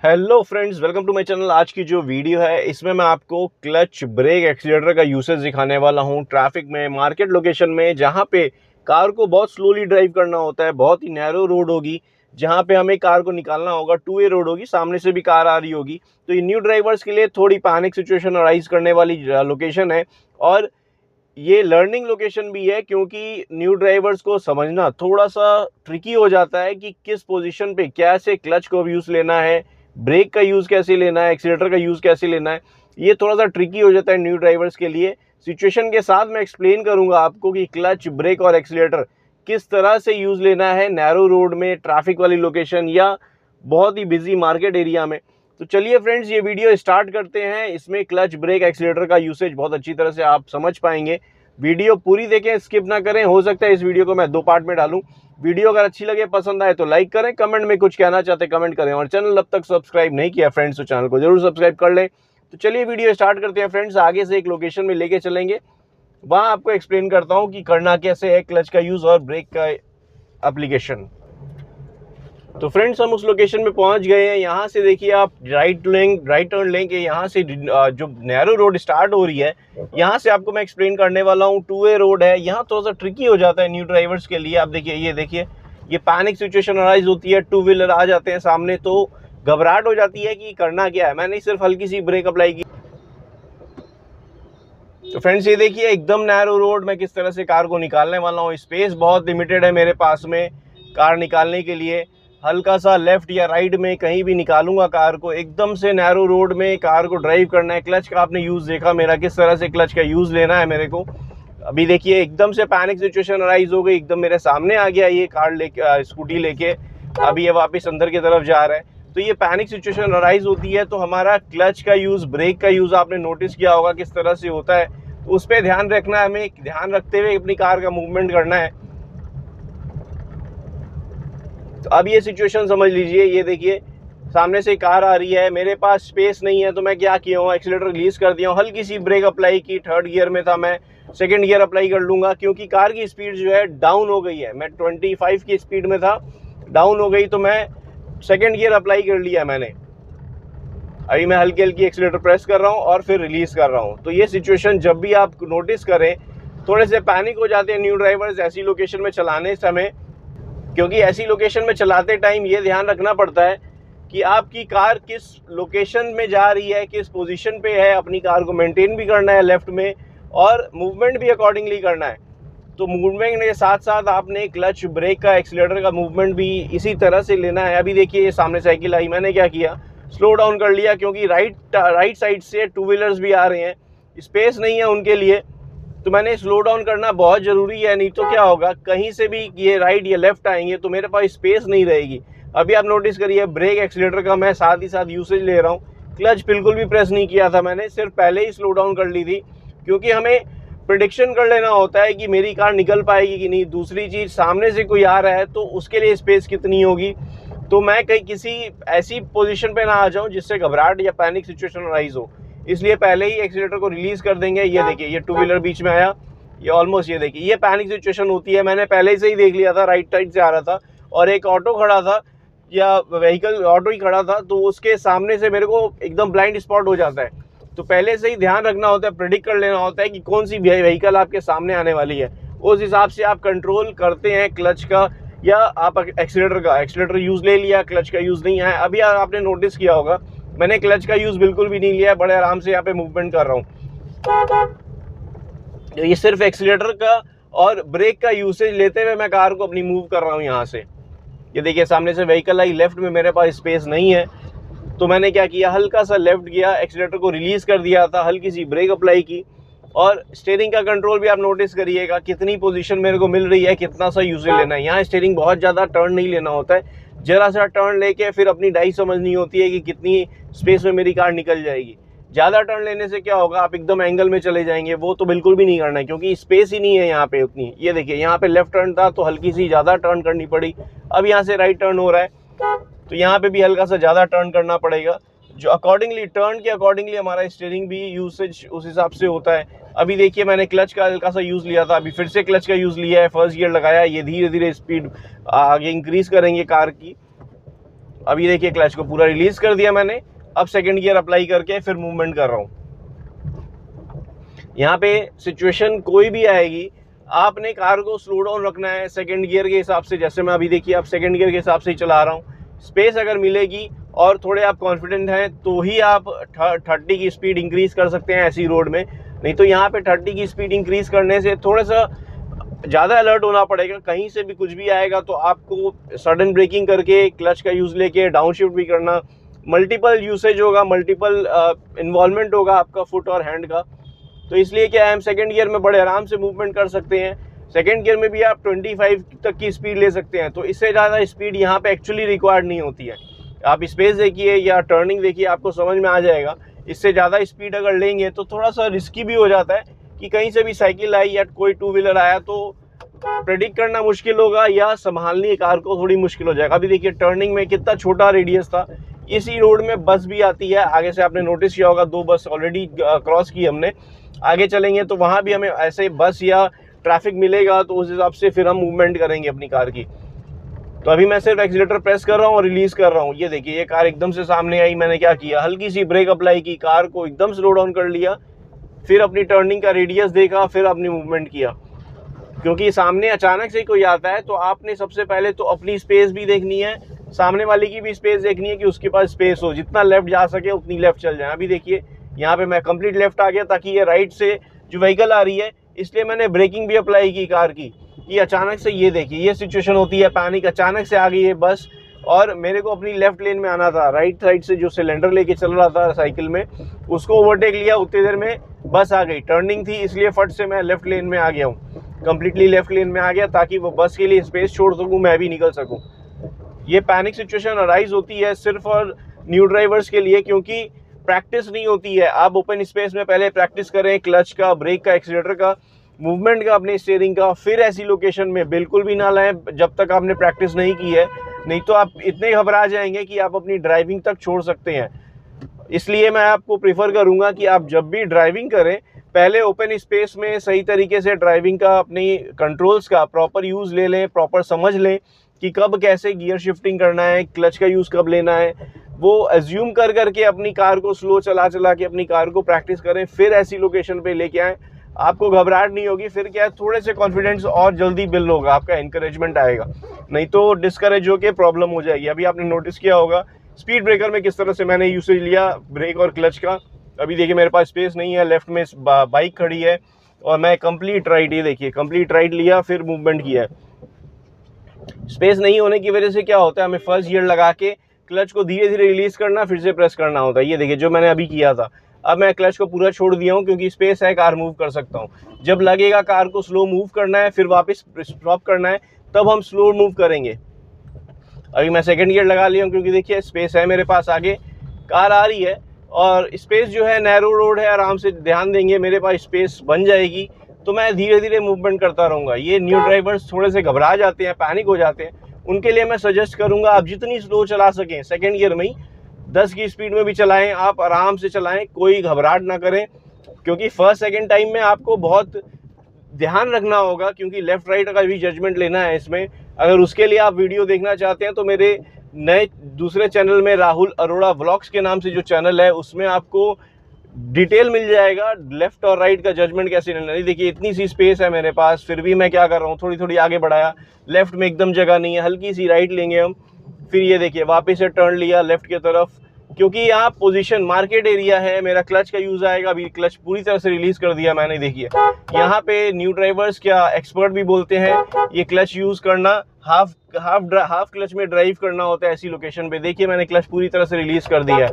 Hello friends, welcome to my channel. आज की जो वीडियो है इसमें मैं आपको क्लच, ब्रेक, एक्सीलरेटर का यूसेज दिखाने वाला हूं। ट्रैफिक में, मार्केट लोकेशन में, जहां पे कार को बहुत स्लोली ड्राइव करना होता है, बहुत ही नैरो रोड होगी, जहां पे हमें कार को निकालना होगा, टू वे रोड होगी, सामने से भी कार आ रही होगी, तो ये न्यू ड्राइवर्स के लिए थोड़ी पैनिक सिचुएशन अराइज करने वाली लोकेशन है। और ये लर्निंग लोकेशन भी है, क्योंकि न्यू ड्राइवर्स को समझना थोड़ा सा ट्रिकी हो जाता है कि किस पोजीशन पे कैसे क्लच को यूज़ लेना है, ब्रेक का यूज़ कैसे लेना है, एक्सीलरेटर का यूज़ कैसे लेना है। ये थोड़ा सा ट्रिकी हो जाता है न्यू ड्राइवर्स के लिए। सिचुएशन के साथ मैं एक्सप्लेन करूंगा आपको कि क्लच, ब्रेक और एक्सीलरेटर किस तरह से यूज़ लेना है नैरो रोड में, ट्रैफिक वाली लोकेशन या बहुत ही बिजी मार्केट एरिया में। तो चलिए फ्रेंड्स, ये वीडियो स्टार्ट करते हैं। इसमें क्लच, ब्रेक, एक्सीलरेटर का यूसेज बहुत अच्छी तरह से आप समझ पाएंगे। वीडियो पूरी देखें, स्किप ना करें। हो सकता है इस वीडियो को मैं 2 पार्ट में डालूं। वीडियो अगर अच्छी लगे, पसंद आए तो लाइक करें, कमेंट में कुछ कहना चाहते कमेंट करें, और चैनल अब तक सब्सक्राइब नहीं किया फ्रेंड्स तो चैनल को जरूर सब्सक्राइब कर लें। तो चलिए वीडियो स्टार्ट करते हैं फ्रेंड्स। आगे से एक लोकेशन में लेके चलेंगे, वहाँ आपको एक्सप्लेन करता हूँ कि करना कैसे है क्लच का यूज़ और ब्रेक का एप्लीकेशन। तो फ्रेंड्स, हम उस लोकेशन में पहुंच गए हैं। यहाँ से देखिए आप राइट टर्न लेंगे। यहाँ से जो नैरो रोड स्टार्ट हो रही है, यहाँ से आपको मैं एक्सप्लेन करने वाला हूँ। टू वे रोड है, यहाँ थोड़ा सा ट्रिकी हो जाता है न्यू ड्राइवर्स के लिए। आप देखिए, ये देखिए, ये पैनिक सिचुएशन अराइज होती है। टू व्हीलर आ जाते हैं सामने तो घबराहट हो जाती है कि करना क्या है। मैंने सिर्फ हल्की सी ब्रेक अप्लाई की। तो फ्रेंड्स, ये देखिए एकदम नैरो रोड, मैं किस तरह से कार को निकालने वाला हूँ। स्पेस बहुत लिमिटेड है मेरे पास में कार निकालने के लिए। हल्का सा लेफ्ट या राइट में कहीं भी निकालूंगा कार को। एकदम से नैरो रोड में कार को ड्राइव करना है। क्लच का आपने यूज़ देखा मेरा, किस तरह से क्लच का यूज़ लेना है मेरे को। अभी देखिए एकदम से पैनिक सिचुएशन अराइज हो गई, एकदम मेरे सामने आ गया ये कार लेके, स्कूटी लेके। अभी ये वापस अंदर की तरफ जा रहा है। तो ये पैनिक सिचुएशन अराइज होती है तो हमारा क्लच का यूज़, ब्रेक का यूज़ आपने नोटिस किया होगा किस तरह से होता है। तो उस पर ध्यान रखना है, हमें ध्यान रखते हुए अपनी कार का मूवमेंट करना है। तो अब ये सिचुएशन समझ लीजिए। ये देखिए सामने से कार आ रही है, मेरे पास स्पेस नहीं है, तो मैं क्या किया हूँ, एक्सीलरेटर रिलीज कर दिया हूँ, हल्की सी ब्रेक अप्लाई की। थर्ड गियर में था, मैं सेकंड गियर अप्लाई कर लूँगा, क्योंकि कार की स्पीड जो है डाउन हो गई है। मैं 25 की स्पीड में था, डाउन हो गई, तो मैं सेकंड गियर अप्लाई कर लिया मैंने। अभी मैं हल्की हल्की एक्सीलरेटर प्रेस कर रहा हूँ और फिर रिलीज कर रहा हूँ। तो ये सिचुएशन जब भी आप नोटिस करें, थोड़े से पैनिक हो जाते हैं न्यू ड्राइवर्स ऐसी लोकेशन में चलाने समय, क्योंकि ऐसी लोकेशन में चलाते टाइम ये ध्यान रखना पड़ता है कि आपकी कार किस लोकेशन में जा रही है, किस पोजीशन पे है। अपनी कार को मेंटेन भी करना है लेफ्ट में, और मूवमेंट भी अकॉर्डिंगली करना है। तो मूवमेंट के साथ साथ आपने क्लच, ब्रेक का, एक्सीलरेटर का मूवमेंट भी इसी तरह से लेना है। अभी देखिए ये सामने साइकिल आई, मैंने क्या किया, स्लो डाउन कर लिया, क्योंकि राइट साइड से टू व्हीलर्स भी आ रहे हैं, स्पेस नहीं है उनके लिए। तो मैंने स्लो डाउन करना बहुत ज़रूरी है, नहीं तो क्या होगा, कहीं से भी ये राइट या लेफ्ट आएंगे तो मेरे पास स्पेस नहीं रहेगी। अभी आप नोटिस करिए, ब्रेक, एक्सीलरेटर का मैं साथ ही साथ यूसेज ले रहा हूँ। क्लच बिल्कुल भी प्रेस नहीं किया था मैंने, सिर्फ पहले ही स्लो डाउन कर ली थी, क्योंकि हमें प्रिडिक्शन कर लेना होता है कि मेरी कार निकल पाएगी कि नहीं। दूसरी चीज़, सामने से कोई आ रहा है तो उसके लिए स्पेस कितनी होगी, तो मैं कहीं किसी ऐसी पोजीशन पे ना आ जाऊं जिससे घबराहट या पैनिक सिचुएशन अराइज हो। इसलिए पहले ही एक्सीलरेटर को रिलीज कर देंगे। ये देखिए, ये टू व्हीलर बीच में आया, ये ऑलमोस्ट, ये देखिए, ये पैनिक सिचुएशन होती है। मैंने पहले से ही देख लिया था, राइट साइड से आ रहा था और एक ऑटो खड़ा था, या व्हीकल, ऑटो ही खड़ा था, तो उसके सामने से मेरे को एकदम ब्लाइंड स्पॉट हो जाता है। तो पहले से ही ध्यान रखना होता है, प्रेडिक्ट कर लेना होता है कि कौन सी व्हीकल आपके सामने आने वाली है। उस हिसाब से आप कंट्रोल करते हैं क्लच का या आप एक्सीलरेटर का। एक्सीलरेटर यूज़ ले लिया, क्लच का यूज़ नहीं है। अभी आपने नोटिस किया होगा, मैंने क्लच का यूज़ बिल्कुल भी नहीं लिया, बड़े आराम से यहाँ पे मूवमेंट कर रहा हूँ। ये सिर्फ एक्सीलरेटर का और ब्रेक का यूसेज लेते हुए मैं कार को अपनी मूव कर रहा हूँ यहाँ से। ये देखिए सामने से व्हीकल आई, लेफ्ट में मेरे पास स्पेस नहीं है, तो मैंने क्या किया, हल्का सा लेफ्ट गया, एक्सीलरेटर को रिलीज कर दिया था, हल्की सी ब्रेक अप्लाई की। और स्टीयरिंग का कंट्रोल भी आप नोटिस करिएगा, कितनी पोजीशन मेरे को मिल रही है, कितना सा यूसेज लेना है। यहाँ स्टीयरिंग बहुत ज़्यादा टर्न नहीं लेना होता है, जरा सा टर्न लेके फिर अपनी डाई समझनी होती है कि कितनी स्पेस में मेरी कार निकल जाएगी। ज़्यादा टर्न लेने से क्या होगा, आप एकदम एंगल में चले जाएंगे, वो तो बिल्कुल भी नहीं करना है, क्योंकि स्पेस ही नहीं है यहाँ पे उतनी। ये देखिए, यहाँ पे लेफ्ट टर्न था तो हल्की सी ज़्यादा टर्न करनी पड़ी। अब यहाँ से राइट टर्न हो रहा है तो यहाँ पे भी हल्का सा ज़्यादा टर्न करना पड़ेगा, जो अकॉर्डिंगली, टर्न के अकॉर्डिंगली हमारा स्टीयरिंग भी यूसेज उस हिसाब से होता है। अभी देखिए मैंने क्लच का हल्का सा यूज़ लिया था, अभी फिर से क्लच का यूज़ लिया है, फर्स्ट गियर लगाया। ये धीरे धीरे स्पीड आगे इंक्रीज़ करेंगे कार की। अभी देखिए क्लच को पूरा रिलीज कर दिया मैंने, अब सेकंड गियर अप्लाई करके फिर मूवमेंट कर रहा हूँ। यहाँ पे सिचुएशन कोई भी आएगी, आपने कार को स्लो डाउन रखना है सेकंड गियर के हिसाब से। जैसे मैं अभी देखिए अब सेकंड गियर के हिसाब से ही चला रहा हूँ। स्पेस अगर मिलेगी और थोड़े आप कॉन्फिडेंट हैं तो ही आप 30 की स्पीड इंक्रीज कर सकते हैं ऐसी रोड में, नहीं तो यहाँ पे 30 की स्पीड इंक्रीज करने से थोड़ा सा ज़्यादा अलर्ट होना पड़ेगा। कहीं से भी कुछ भी आएगा तो आपको सडन ब्रेकिंग करके क्लच का यूज़ लेके डाउन शिफ्ट भी करना, मल्टीपल यूसेज होगा, मल्टीपल इन्वॉल्वमेंट होगा आपका फुट और हैंड का। तो इसलिए क्या है, हम सेकंड गियर में बड़े आराम से मूवमेंट कर सकते हैं। सेकंड गियर में भी आप 25 तक की स्पीड ले सकते हैं, तो इससे ज़्यादा स्पीड यहाँ पे एक्चुअली रिक्वायर्ड नहीं होती है। आप स्पेस देखिए या टर्निंग देखिए, आपको समझ में आ जाएगा। इससे ज़्यादा स्पीड अगर लेंगे तो थोड़ा सा रिस्की भी हो जाता है कि कहीं से भी साइकिल आई या कोई टू व्हीलर आया तो प्रेडिक्ट करना मुश्किल होगा या संभालनी कार को थोड़ी मुश्किल हो जाएगा। अभी देखिए टर्निंग में कितना छोटा रेडियस था, इसी रोड में बस भी आती है। आगे से आपने नोटिस किया होगा 2 बस ऑलरेडी क्रॉस की हमने। आगे चलेंगे तो वहाँ भी हमें ऐसे बस या ट्रैफिक मिलेगा, तो उस हिसाब से फिर हम मूवमेंट करेंगे अपनी कार की। तो अभी मैं सिर्फ एक्सीलेटर प्रेस कर रहा हूँ और रिलीज कर रहा हूँ। ये देखिए ये कार एकदम से सामने आई, मैंने क्या किया, हल्की सी ब्रेक अप्लाई की, कार को एकदम स्लो डाउन कर लिया, फिर अपनी टर्निंग का रेडियस देखा, फिर अपनी मूवमेंट किया। क्योंकि सामने अचानक से कोई आता है तो आपने सबसे पहले तो अपनी स्पेस भी देखनी है, सामने वाले की भी स्पेस देखनी है कि उसके पास स्पेस हो, जितना लेफ्ट जा सके उतनी लेफ्ट चल जाए। अभी देखिए यहाँ पे मैं कंप्लीट लेफ्ट आ गया ताकि ये राइट से जो व्हीकल आ रही है, इसलिए मैंने ब्रेकिंग भी अप्लाई की कार की। ये अचानक से ये देखिए ये सिचुएशन होती है पैनिक, अचानक से आ गई है बस और मेरे को अपनी लेफ्ट लेन में आना था। राइट साइड से जो सिलेंडर लेके चल रहा था साइकिल में, उसको ओवरटेक लिया, उतनी देर में बस आ गई। टर्निंग थी इसलिए फट से मैं लेफ्ट लेन में आ गया हूँ, कंप्लीटली लेफ्ट लेन में आ गया ताकि वो बस के लिए स्पेस छोड़ सकूँ, मैं भी निकल सकूँ। ये पैनिक सिचुएशन अराइज होती है सिर्फ और न्यू ड्राइवर्स के लिए, क्योंकि प्रैक्टिस नहीं होती है। आप ओपन स्पेस में पहले प्रैक्टिस करें क्लच का, ब्रेक का, एक्सीलेटर का, मूवमेंट का, अपने स्टीयरिंग का, फिर ऐसी लोकेशन में बिल्कुल भी ना लाएं जब तक आपने प्रैक्टिस नहीं की है, नहीं तो आप इतने घबरा जाएंगे कि आप अपनी ड्राइविंग तक छोड़ सकते हैं। इसलिए मैं आपको प्रीफर करूंगा कि आप जब भी ड्राइविंग करें पहले ओपन स्पेस में सही तरीके से ड्राइविंग का, अपनी कंट्रोल्स का प्रॉपर यूज़ ले लें, प्रॉपर समझ लें कि कब कैसे गियर शिफ्टिंग करना है, क्लच का यूज़ कब लेना है, वो एज्यूम कर करके अपनी कार को स्लो चला के अपनी कार को प्रैक्टिस करें, फिर ऐसी लोकेशन पे लेके आएँ। आपको घबराहट नहीं होगी, फिर क्या है थोड़े से कॉन्फिडेंस और जल्दी बिल्ड होगा, आपका एनकरेजमेंट आएगा, नहीं तो डिस्करेज होकर प्रॉब्लम हो जाएगी। अभी आपने नोटिस किया होगा स्पीड ब्रेकर में किस तरह से मैंने यूसेज लिया ब्रेक और क्लच का। अभी देखिए मेरे पास स्पेस नहीं है, लेफ्ट में बाइक खड़ी है और मैं कंप्लीट राइट, ये देखिए कंप्लीट राइट लिया, फिर मूवमेंट किया है। स्पेस नहीं होने की वजह से क्या होता है, हमें फर्स्ट गियर लगा के क्लच को धीरे धीरे रिलीज करना, फिर से प्रेस करना होता है। ये देखिए जो मैंने अभी किया था, अब मैं क्लच को पूरा छोड़ दिया हूँ क्योंकि स्पेस है, कार मूव कर सकता हूँ। जब लगेगा कार को स्लो मूव करना है, फिर वापस स्टॉप करना है, तब हम स्लो मूव करेंगे। अभी मैं सेकंड गियर लगा लिया हूँ क्योंकि देखिए स्पेस है मेरे पास, आगे कार आ रही है और स्पेस जो है नैरो रोड है, आराम से ध्यान देंगे मेरे पास स्पेस बन जाएगी, तो मैं धीरे धीरे मूवमेंट करता रहूँगा। ये न्यू ड्राइवर्स थोड़े से घबरा जाते हैं, पैनिक हो जाते हैं, उनके लिए मैं सजेस्ट करूँगा आप जितनी स्लो चला सकें सेकेंड गियर में ही, 10 की स्पीड में भी चलाएं, आप आराम से चलाएं, कोई घबराहट ना करें। क्योंकि फर्स्ट सेकंड टाइम में आपको बहुत ध्यान रखना होगा, क्योंकि लेफ्ट राइट का भी जजमेंट लेना है इसमें। अगर उसके लिए आप वीडियो देखना चाहते हैं तो मेरे नए दूसरे चैनल में राहुल अरोड़ा व्लॉग्स के नाम से जो चैनल है, उसमें आपको डिटेल मिल जाएगा लेफ्ट और राइट का जजमेंट कैसे लेना है। देखिए इतनी सी स्पेस है मेरे पास, फिर भी मैं क्या कर रहा हूँ, थोड़ी थोड़ी आगे बढ़ाया, लेफ्ट में एकदम जगह नहीं है, हल्की सी राइट लेंगे हम, फिर ये देखिए वापस से टर्न लिया लेफ्ट की तरफ, क्योंकि यहाँ पोजीशन मार्केट एरिया है, मेरा क्लच का यूज़ आएगा। अभी क्लच पूरी तरह से रिलीज कर दिया मैंने, देखिए यहाँ पे न्यू ड्राइवर्स क्या एक्सपर्ट भी बोलते हैं ये क्लच यूज़ करना हाफ क्लच में ड्राइव करना होता है ऐसी लोकेशन पे। देखिए मैंने क्लच पूरी तरह से रिलीज कर दिया है,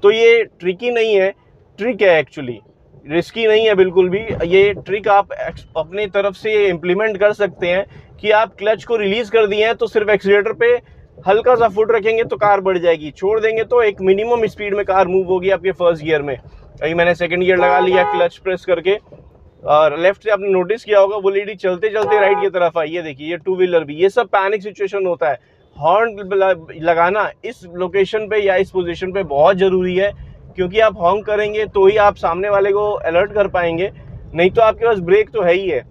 तो ये ट्रिकी नहीं है, ट्रिक है एक्चुअली, रिस्की नहीं है बिल्कुल भी। ये ट्रिक आप अपने तरफ से इम्प्लीमेंट कर सकते हैं कि आप क्लच को रिलीज कर दिए हैं तो सिर्फ एक्सीलेटर पे हल्का सा फुट रखेंगे तो कार बढ़ जाएगी, छोड़ देंगे तो एक मिनिमम स्पीड में कार मूव होगी आपके फर्स्ट गियर में। अभी मैंने सेकंड गियर लगा लिया क्लच प्रेस करके, और लेफ्ट से आपने नोटिस किया होगा वो लेडी चलते चलते राइट की तरफ आई। ये देखिए ये टू व्हीलर भी, ये सब पैनिक सिचुएशन होता है। हॉर्न लगाना इस लोकेशन पे या इस पोजीशन पे बहुत ज़रूरी है, क्योंकि आप हॉर्न करेंगे तो ही आप सामने वाले को अलर्ट कर पाएंगे, नहीं तो आपके पास ब्रेक तो है ही है।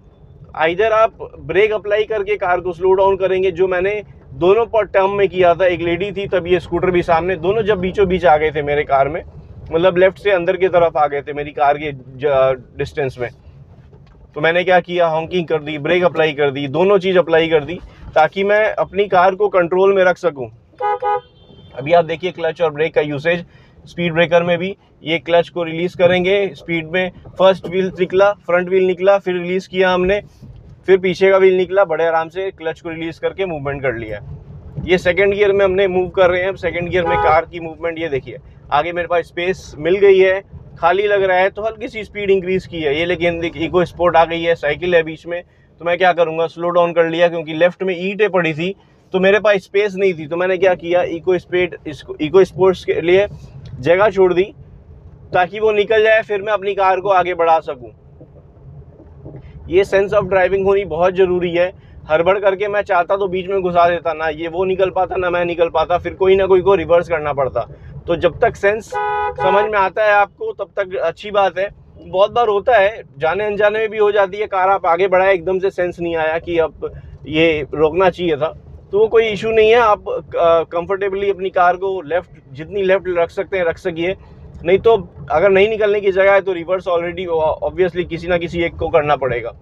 आइदर आप ब्रेक अप्लाई करके कार को स्लो डाउन करेंगे, जो मैंने दोनों पर टर्म में किया था, एक लेडी थी तब ये स्कूटर भी सामने, दोनों जब बीचों बीच आ गए थे मेरे कार में, मतलब लेफ्ट से अंदर की तरफ आ गए थे मेरी कार के डिस्टेंस में, तो मैंने क्या किया, हॉकिंग कर दी, ब्रेक अप्लाई कर दी, दोनों चीज़ अप्लाई कर दी ताकि मैं अपनी कार को कंट्रोल में रख सकूं। अभी आप देखिए क्लच और ब्रेक का यूसेज, स्पीड ब्रेकर में भी ये क्लच को रिलीज करेंगे, स्पीड में फर्स्ट व्हील निकला, फ्रंट व्हील निकला, फिर रिलीज किया हमने, फिर पीछे का व्हील निकला, बड़े आराम से क्लच को रिलीज करके मूवमेंट कर लिया। ये सेकंड गियर में हमने मूव कर रहे हैं। सेकंड गियर में कार की मूवमेंट ये देखिए, आगे मेरे पास स्पेस मिल गई है, खाली लग रहा है तो हल्की सी स्पीड इंक्रीज की है ये, लेकिन इको स्पोर्ट आ गई है, साइकिल है बीच में, तो मैं क्या करूँगा, स्लो डाउन कर लिया, क्योंकि लेफ्ट में ईंटें पड़ी थी तो मेरे पास स्पेस नहीं थी, तो मैंने क्या किया, इको स्पोर्ट्स के लिए जगह छोड़ दी ताकि वो निकल जाए, फिर मैं अपनी कार को आगे बढ़ा सकूं। ये सेंस ऑफ ड्राइविंग होनी बहुत ज़रूरी है। हड़बड़ करके मैं चाहता तो बीच में घुसा देता, ना ये वो निकल पाता ना मैं निकल पाता, फिर कोई ना कोई को रिवर्स करना पड़ता। तो जब तक सेंस समझ में आता है आपको तब तक अच्छी बात है। बहुत बार होता है, जाने अनजाने में भी हो जाती है, कार आप आगे बढ़ाए, एकदम से सेंस नहीं आया कि अब ये रोकना चाहिए था, तो वो कोई इशू नहीं है। आप कंफर्टेबली अपनी कार को जितनी लेफ्ट रख सकते हैं रख सकिए, नहीं तो अगर नहीं निकलने की जगह है तो रिवर्स ऑलरेडी ऑब्वियसली किसी ना किसी एक को करना पड़ेगा।